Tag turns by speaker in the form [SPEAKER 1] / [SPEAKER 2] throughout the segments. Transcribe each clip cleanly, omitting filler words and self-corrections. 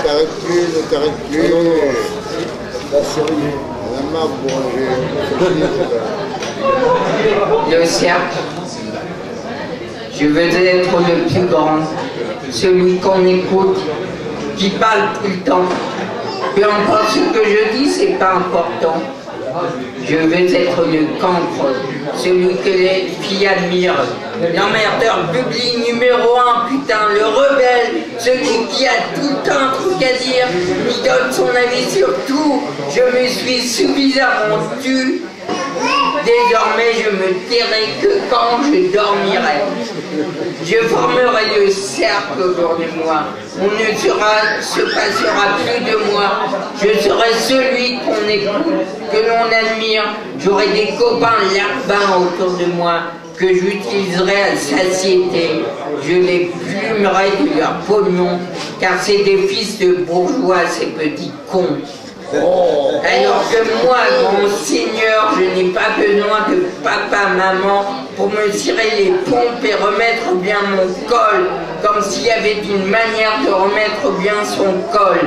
[SPEAKER 1] T'arrêtes plus, ne t'arrête plus.
[SPEAKER 2] Non, non, là, sérieux.
[SPEAKER 1] La marque, bon,
[SPEAKER 3] Le cercle. Je veux être le plus grand, celui qu'on écoute, qui parle tout le temps. Peu importe ce que je dis, c'est pas important. Je veux être le cancre, celui que les filles admirent. L'emmerdeur public numéro 1, putain, le rebelle, celui qui a tout le temps un truc à dire, qui donne son avis sur tout. Je me suis suffisamment tu. Désormais, je me tairai que quand je dormirai. Je formerai le cercle autour de moi. On ne se passera plus de moi. Je serai celui qu'on écoute, que l'on admire. J'aurai des copains larbins autour de moi que j'utiliserai à satiété. Je les plumerai de leur pognon, car c'est des fils de bourgeois, ces petits cons. Alors que moi, grand seigneur, je n'ai pas besoin de papa, maman pour me tirer les pompes et remettre bien mon col, comme s'il y avait une manière de remettre bien son col.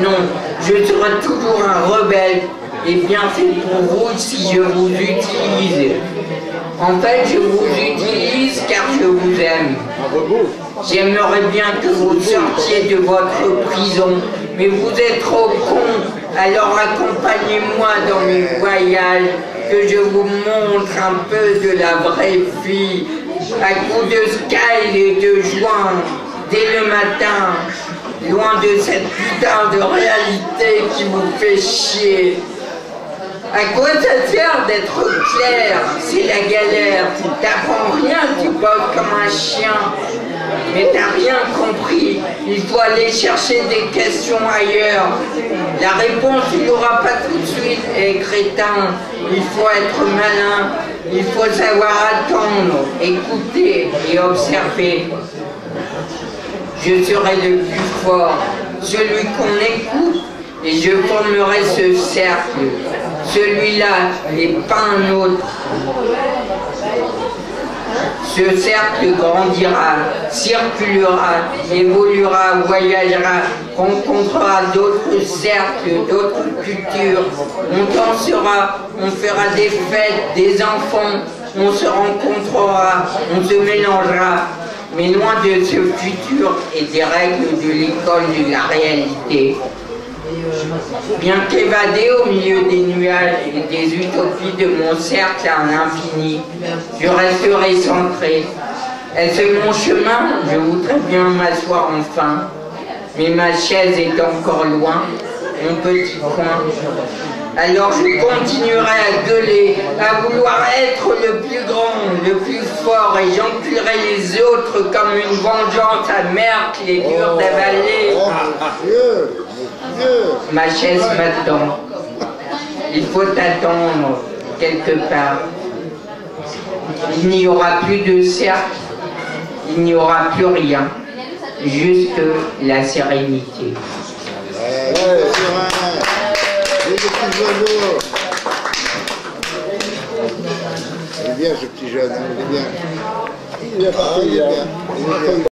[SPEAKER 3] Non, je serai toujours un rebelle et bien fait pour vous si je vous utilise. En fait, je vous utilise car je vous aime. J'aimerais bien que vous sortiez de votre prison, mais vous êtes trop cons, alors accompagnez-moi dans mes voyages, que je vous montre un peu de la vraie vie, à coups de sky et de joint, dès le matin, loin de cette putain de réalité qui vous fait chier. À quoi ça sert d'être clair? C'est la galère. T'apprends rien, tu bosses comme un chien. Mais t'as rien compris. Il faut aller chercher des questions ailleurs. La réponse, tu l'auras pas tout de suite. Et crétin, il faut être malin. Il faut savoir attendre, écouter et observer. Je serai le plus fort, celui qu'on écoute, et je formerai ce cercle. Celui-là n'est pas un autre. Ce cercle grandira, circulera, évoluera, voyagera, rencontrera d'autres cercles, d'autres cultures. On dansera, on fera des fêtes, des enfants, on se rencontrera, on se mélangera. Mais loin de ce futur et des règles de l'école de la réalité. Bien qu'évadé au milieu des nuages et des utopies de mon cercle à l'infini, je resterai centré. Est-ce mon chemin? Je voudrais bien m'asseoir enfin, mais ma chaise est encore loin, mon petit coin. Alors je continuerai à gueuler, à vouloir être le plus grand, le plus fort, et j'enculerai les autres comme une vengeance amère qui est dure d'avaler. Ma chaise m'attend. Il faut attendre quelque part. Il n'y aura plus de cercle, il n'y aura plus rien, juste la sérénité.
[SPEAKER 1] Il est bien ce petit jeune, il est bien.
[SPEAKER 2] Il est bien.